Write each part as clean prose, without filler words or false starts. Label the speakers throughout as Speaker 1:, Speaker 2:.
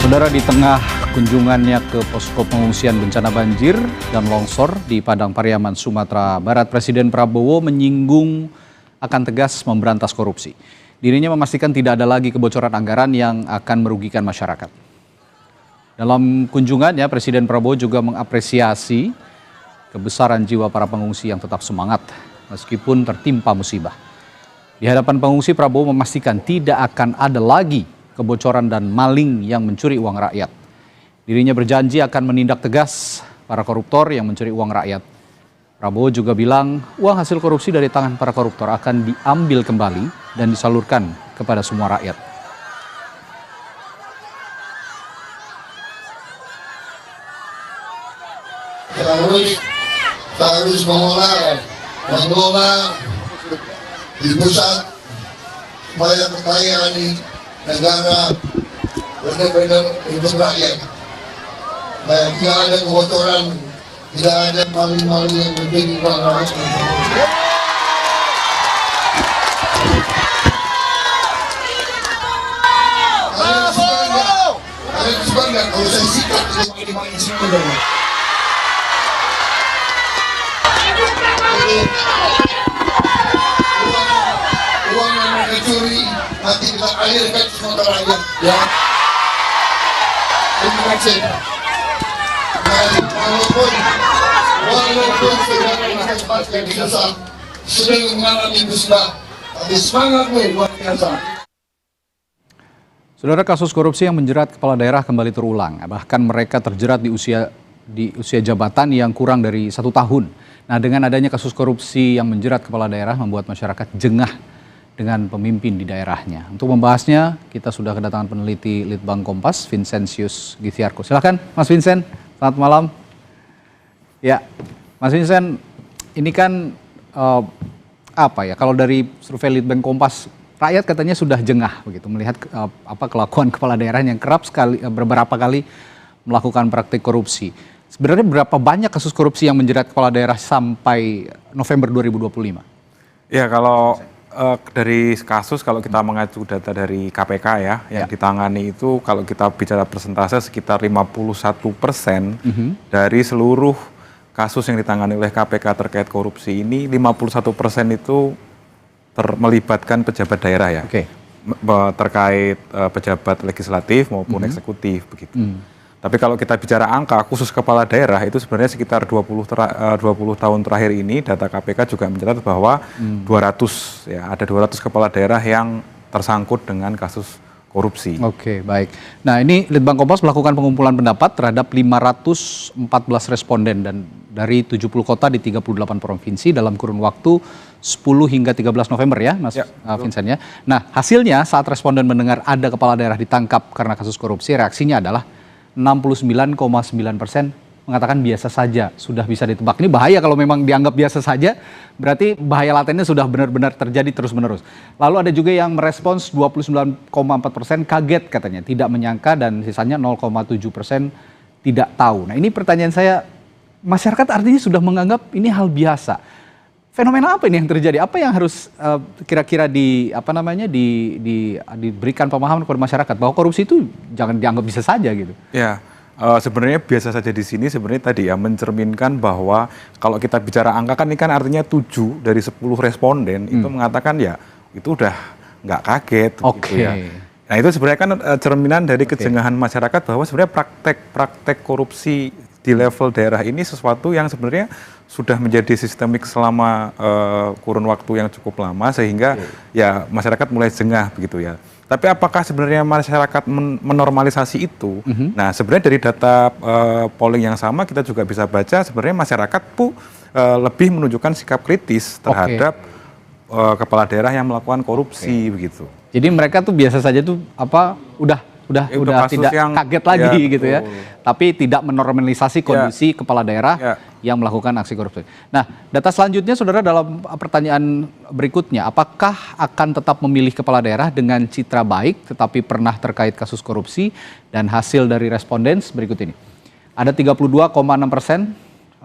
Speaker 1: Saudara, di tengah kunjungannya ke posko pengungsian bencana banjir dan longsor di Padang Pariaman, Sumatera Barat, Presiden Prabowo menyinggung akan tegas memberantas korupsi. Dirinya memastikan tidak ada lagi kebocoran anggaran yang akan merugikan masyarakat. Dalam kunjungannya, Presiden Prabowo juga mengapresiasi kebesaran jiwa para pengungsi yang tetap semangat meskipun tertimpa musibah. Di hadapan pengungsi, Prabowo memastikan tidak akan ada lagi kebocoran dan maling yang mencuri uang rakyat. Dirinya berjanji akan menindak tegas para koruptor yang mencuri uang rakyat. Prabowo juga bilang uang hasil korupsi dari tangan para koruptor akan diambil kembali dan disalurkan kepada semua rakyat.
Speaker 2: Harus mengelola di pusat supaya kekayaan negara benar-benar hidup rakyat. Dan tidak ada kebocoran, tidak ada maling-maling yang menjadi uang rakyat. Kalian suka nggak kalau saya sikat ini maling semua dong. Uang yang mereka curi nanti kita alirkan semua ke rakyat, ya. Terima kasih. Walaupun segala tempat yang biasa sedang mengalami musibah, tapi semangatmu luar biasa.
Speaker 1: Saudara, kasus korupsi yang menjerat kepala daerah kembali terulang. Bahkan mereka terjerat di usia jabatan yang kurang dari 1 tahun. Nah, dengan adanya kasus korupsi yang menjerat kepala daerah membuat masyarakat jengah dengan pemimpin di daerahnya. Untuk membahasnya, kita sudah kedatangan peneliti Litbang Kompas, Vincentius Githiarko. Silakan, Mas Vincent. Selamat malam. Ya, Mas Vincent, ini kan kalau dari survei Litbang Kompas, rakyat katanya sudah jengah begitu melihat kelakuan kepala daerah yang kerap sekali beberapa kali melakukan praktik korupsi. Sebenarnya berapa banyak kasus korupsi yang menjerat kepala daerah sampai November 2025? Ya,
Speaker 3: kalau dari kasus, kalau kita mengacu data dari KPK yang ditangani itu, kalau kita bicara persentase sekitar 51% dari seluruh kasus yang ditangani oleh KPK terkait korupsi ini, 51% itu melibatkan pejabat daerah ya. Terkait pejabat legislatif maupun eksekutif begitu. Tapi kalau kita bicara angka khusus kepala daerah itu sebenarnya sekitar 20 tahun terakhir ini data KPK juga mencatat bahwa 200 kepala daerah yang tersangkut dengan kasus korupsi.
Speaker 1: Oke, baik. Nah, ini Litbang Kompas melakukan pengumpulan pendapat terhadap 514 responden dan dari 70 kota di 38 provinsi dalam kurun waktu 10 hingga 13 November ya, Mas Vincent ya. Nah, hasilnya saat responden mendengar ada kepala daerah ditangkap karena kasus korupsi, reaksinya adalah 69,9% mengatakan biasa saja, sudah bisa ditebak. Ini bahaya kalau memang dianggap biasa saja, berarti bahaya latennya sudah benar-benar terjadi terus-menerus. Lalu ada juga yang merespons 29,4% kaget katanya, tidak menyangka, dan sisanya 0,7% tidak tahu. Nah, ini pertanyaan saya, masyarakat artinya sudah menganggap ini hal biasa. Fenomena apa ini yang terjadi? Apa yang harus kira-kira diberikan pemahaman kepada masyarakat bahwa korupsi itu jangan dianggap bisa saja gitu?
Speaker 3: Ya, sebenarnya biasa saja di sini sebenarnya tadi ya mencerminkan bahwa kalau kita bicara angka kan ini kan artinya 7 dari 10 responden itu mengatakan ya itu udah nggak kaget gitu ya. Nah, itu sebenarnya kan cerminan dari kejengahan masyarakat bahwa sebenarnya praktek korupsi di level daerah ini sesuatu yang sebenarnya sudah menjadi sistemik selama kurun waktu yang cukup lama sehingga ya masyarakat mulai jengah begitu ya. Tapi apakah sebenarnya masyarakat menormalisasi itu? Nah, sebenarnya dari data polling yang sama kita juga bisa baca sebenarnya masyarakat lebih menunjukkan sikap kritis terhadap kepala daerah yang melakukan korupsi begitu.
Speaker 1: Jadi mereka tuh biasa saja tuh udah tidak kaget lagi gitu ya. Tapi tidak menormalisasi kondisi kepala daerah yang melakukan aksi korupsi. Nah, data selanjutnya Saudara, dalam pertanyaan berikutnya, apakah akan tetap memilih kepala daerah dengan citra baik tetapi pernah terkait kasus korupsi? Dan hasil dari responden berikut ini. Ada 32,6%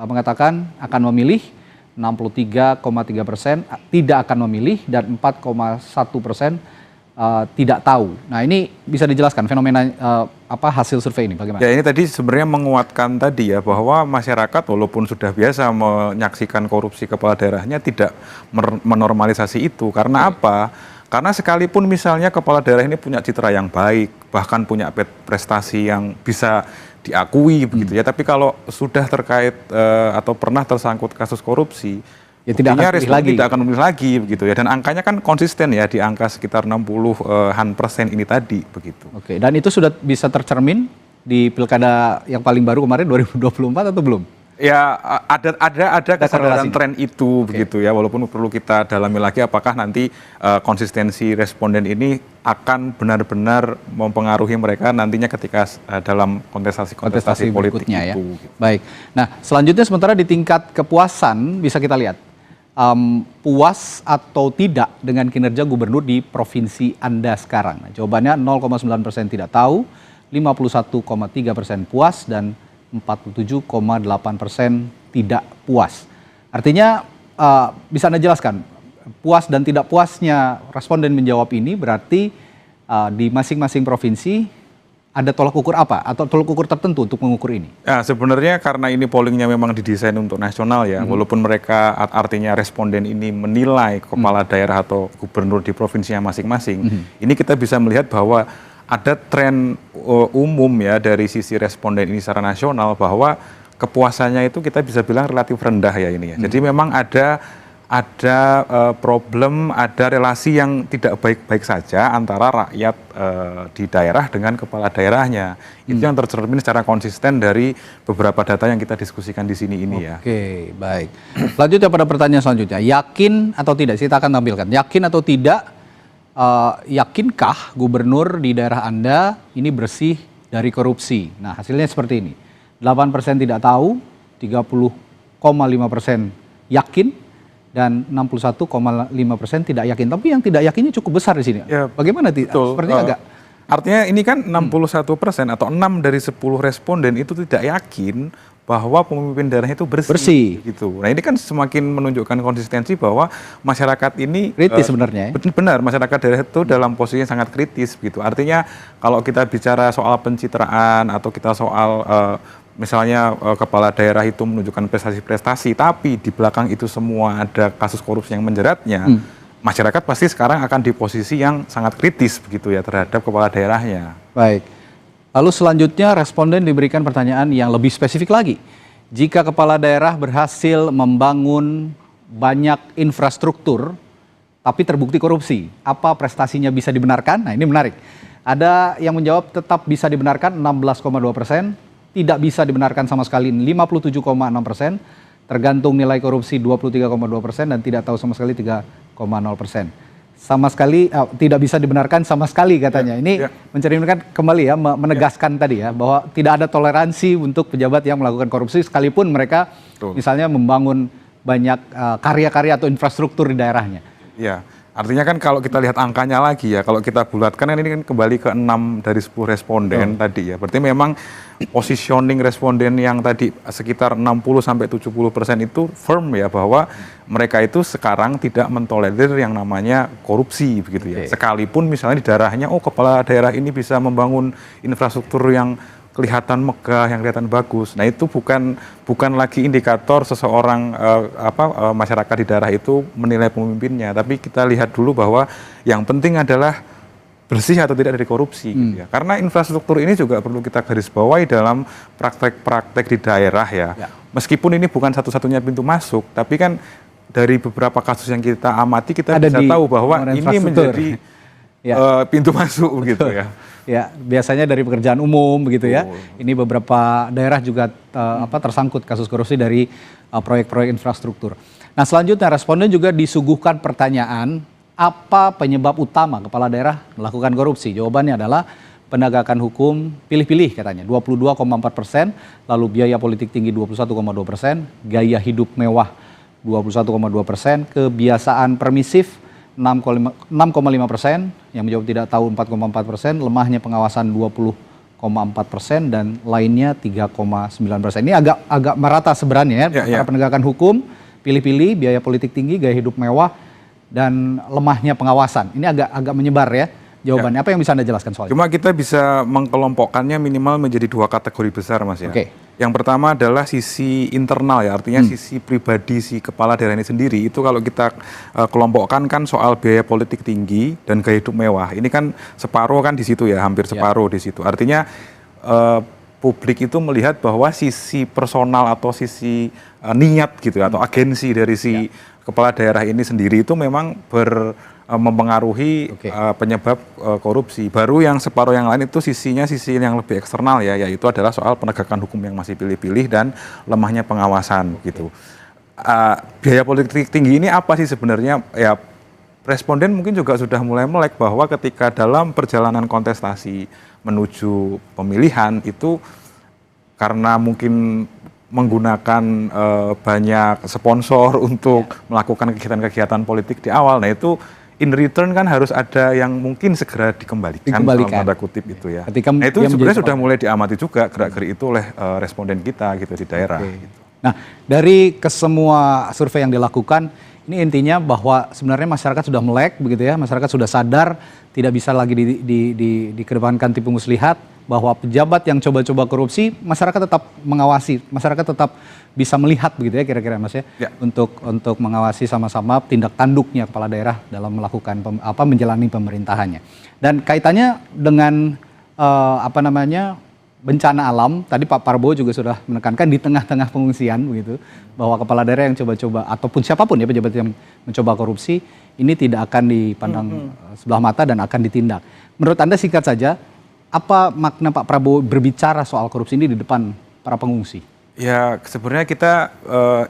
Speaker 1: mengatakan akan memilih, 63,3% tidak akan memilih, dan 4,1% tidak tahu. Nah ini bisa dijelaskan fenomena hasil survei ini bagaimana?
Speaker 3: Ya ini tadi sebenarnya menguatkan tadi ya bahwa masyarakat walaupun sudah biasa menyaksikan korupsi kepala daerahnya tidak menormalisasi itu. Karena apa? Karena sekalipun misalnya kepala daerah ini punya citra yang baik, bahkan punya prestasi yang bisa diakui begitu ya. Tapi kalau sudah terkait atau pernah tersangkut kasus korupsi,
Speaker 1: ya tidak
Speaker 3: akan memilih lagi begitu ya, dan angkanya kan konsisten ya di angka sekitar 60% ini tadi begitu.
Speaker 1: Oke, dan itu sudah bisa tercermin di pilkada yang paling baru kemarin 2024 atau belum?
Speaker 3: Ya ada kesadaran tren itu begitu ya, walaupun perlu kita dalami lagi apakah nanti konsistensi responden ini akan benar-benar mempengaruhi mereka nantinya ketika dalam kontestasi politik
Speaker 1: berikutnya
Speaker 3: itu.
Speaker 1: Ya. Baik. Nah, selanjutnya sementara di tingkat kepuasan bisa kita lihat puas atau tidak dengan kinerja gubernur di provinsi Anda sekarang. Nah, jawabannya 0,9% tidak tahu, 51,3% puas, dan 47,8% tidak puas. Artinya bisa Anda jelaskan, puas dan tidak puasnya responden menjawab ini berarti di masing-masing provinsi ada tolak ukur apa atau tolak ukur tertentu untuk mengukur ini?
Speaker 3: Ya, sebenarnya karena ini pollingnya memang didesain untuk nasional ya, walaupun mereka artinya responden ini menilai kepala daerah atau gubernur di provinsinya masing-masing, ini kita bisa melihat bahwa ada tren umum ya dari sisi responden ini secara nasional bahwa kepuasannya itu kita bisa bilang relatif rendah ya ini ya. Jadi memang ada problem, ada relasi yang tidak baik-baik saja antara rakyat di daerah dengan kepala daerahnya. Itu yang tercermin secara konsisten dari beberapa data yang kita diskusikan di sini ini ya.
Speaker 1: Oke, baik. Lanjut pada pertanyaan selanjutnya. Yakin atau tidak? Kita akan tampilkan. Yakin atau tidak? Yakinkah gubernur di daerah Anda ini bersih dari korupsi? Nah, hasilnya seperti ini. 8% tidak tahu, 30,5% yakin, dan 61,5% tidak yakin. Tapi yang tidak yakinnya cukup besar di sini.
Speaker 3: Ya,
Speaker 1: bagaimana?
Speaker 3: Betul.
Speaker 1: Sepertinya agak...
Speaker 3: Artinya ini kan 61% atau 6 dari 10 responden itu tidak yakin bahwa pemimpin daerahnya itu bersih. Gitu. Nah ini kan semakin menunjukkan konsistensi bahwa masyarakat ini
Speaker 1: kritis sebenarnya.
Speaker 3: Benar, masyarakat daerah itu dalam posisi yang sangat kritis. Gitu. Artinya kalau kita bicara soal pencitraan atau kita soal misalnya kepala daerah itu menunjukkan prestasi-prestasi, tapi di belakang itu semua ada kasus korupsi yang menjeratnya, masyarakat pasti sekarang akan di posisi yang sangat kritis begitu ya terhadap kepala daerahnya.
Speaker 1: Baik. Lalu selanjutnya responden diberikan pertanyaan yang lebih spesifik lagi. Jika kepala daerah berhasil membangun banyak infrastruktur, tapi terbukti korupsi, apa prestasinya bisa dibenarkan? Nah ini menarik. Ada yang menjawab tetap bisa dibenarkan 16,2%. Tidak bisa dibenarkan sama sekali 57,6%, tergantung nilai korupsi 23,2%, dan tidak tahu sama sekali 3,0%. Sama sekali tidak bisa dibenarkan sama sekali katanya. Ini mencerminkan kembali ya, menegaskan tadi ya bahwa tidak ada toleransi untuk pejabat yang melakukan korupsi sekalipun mereka misalnya membangun banyak karya-karya atau infrastruktur di daerahnya.
Speaker 3: Ya. Artinya kan kalau kita lihat angkanya lagi ya, kalau kita bulatkan ini kan kembali ke 6 dari 10 responden tadi ya. Berarti memang positioning responden yang tadi sekitar 60-70% itu firm ya, bahwa mereka itu sekarang tidak mentolerir yang namanya korupsi begitu ya. Sekalipun misalnya di daerahnya, kepala daerah ini bisa membangun infrastruktur yang kelihatan megah, yang kelihatan bagus. Nah itu bukan lagi indikator seseorang masyarakat di daerah itu menilai pemimpinnya, tapi kita lihat dulu bahwa yang penting adalah bersih atau tidak dari korupsi. Gitu ya. Karena infrastruktur ini juga perlu kita garis bawahi dalam praktek-praktek di daerah ya. Meskipun ini bukan satu-satunya pintu masuk, tapi kan dari beberapa kasus yang kita amati kita bisa tahu bahwa ini menjadi pintu masuk begitu ya.
Speaker 1: Ya, biasanya dari pekerjaan umum begitu ya. Ini beberapa daerah juga tersangkut kasus korupsi dari proyek-proyek infrastruktur. Nah, selanjutnya responden juga disuguhkan pertanyaan, apa penyebab utama kepala daerah melakukan korupsi? Jawabannya adalah penegakan hukum pilih-pilih katanya, 22,4%, lalu biaya politik tinggi 21,2%, gaya hidup mewah 21,2%, kebiasaan permisif 6,5%, yang menjawab tidak tahu 4,4%, lemahnya pengawasan 20,4%, dan lainnya 3,9%. Ini agak merata sebenarnya ya, penegakan hukum, pilih-pilih, biaya politik tinggi, gaya hidup mewah, dan lemahnya pengawasan. Ini agak menyebar ya. jawabannya. Apa yang bisa Anda jelaskan soal itu?
Speaker 3: Cuma kita bisa mengkelompokkannya minimal menjadi 2 kategori besar, Mas ya.
Speaker 1: Oke.
Speaker 3: Yang pertama adalah sisi internal ya, artinya sisi pribadi si kepala daerah ini sendiri. Itu kalau kita kelompokkan kan soal biaya politik tinggi dan gaya hidup mewah. Ini kan separuh kan di situ ya, hampir separuh di situ. Artinya publik itu melihat bahwa sisi personal atau sisi niat gitu atau agensi dari si kepala daerah ini sendiri itu memang mempengaruhi penyebab korupsi. Baru yang separuh yang lain itu sisi yang lebih eksternal ya, yaitu adalah soal penegakan hukum yang masih pilih-pilih dan lemahnya pengawasan gitu. Biaya politik tinggi ini apa sih sebenarnya? Ya, responden mungkin juga sudah mulai melek bahwa ketika dalam perjalanan kontestasi menuju pemilihan itu karena mungkin menggunakan banyak sponsor untuk melakukan kegiatan-kegiatan politik di awal, nah itu in return kan harus ada yang mungkin segera dikembalikan. Dalam tanda kutip itu ya. Nah itu sebenarnya sudah mulai diamati juga gerak-gerik itu oleh responden kita gitu di daerah. Gitu.
Speaker 1: Nah dari kesemua survei yang dilakukan, ini intinya bahwa sebenarnya masyarakat sudah melek begitu ya, masyarakat sudah sadar tidak bisa lagi dikedepankan tipu muslihat, bahwa pejabat yang coba-coba korupsi, masyarakat tetap mengawasi, masyarakat tetap bisa melihat begitu ya kira-kira Mas ya, untuk mengawasi sama-sama tindak tanduknya kepala daerah dalam melakukan menjalani pemerintahannya. Dan kaitannya dengan bencana alam, tadi Pak Prabowo juga sudah menekankan di tengah-tengah pengungsian begitu, bahwa kepala daerah yang coba-coba ataupun siapapun ya pejabat yang mencoba korupsi ini tidak akan dipandang sebelah mata dan akan ditindak. Menurut Anda singkat saja, apa makna Pak Prabowo berbicara soal korupsi ini di depan para pengungsi?
Speaker 3: Ya sebenarnya kita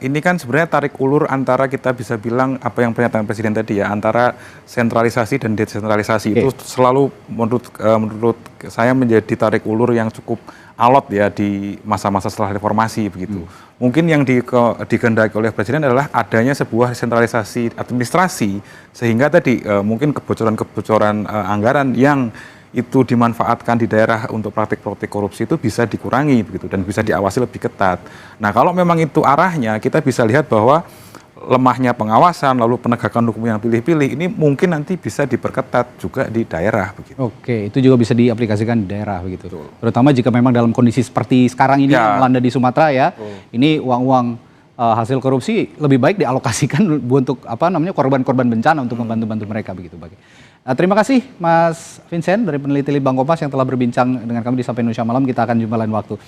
Speaker 3: ini kan sebenarnya tarik ulur antara kita bisa bilang apa yang pernyataan Presiden tadi ya, antara sentralisasi dan desentralisasi itu selalu menurut saya menjadi tarik ulur yang cukup alot ya di masa-masa setelah reformasi begitu. Mungkin yang dikehendaki oleh Presiden adalah adanya sebuah sentralisasi administrasi sehingga tadi mungkin kebocoran-kebocoran anggaran yang itu dimanfaatkan di daerah untuk praktik-praktik korupsi itu bisa dikurangi begitu dan bisa diawasi lebih ketat. Nah, kalau memang itu arahnya, kita bisa lihat bahwa lemahnya pengawasan lalu penegakan hukum yang pilih-pilih ini mungkin nanti bisa diperketat juga di daerah begitu.
Speaker 1: Oke, itu juga bisa diaplikasikan di daerah begitu. Betul. Terutama jika memang dalam kondisi seperti sekarang ini yang melanda di Sumatera ya. Ini uang-uang hasil korupsi lebih baik dialokasikan untuk korban-korban bencana untuk membantu-bantu mereka begitu. Terima kasih Mas Vincent dari peneliti Litbang Kompas yang telah berbincang dengan kami di Sapa Indonesia Malam. Kita akan jumpa lain waktu.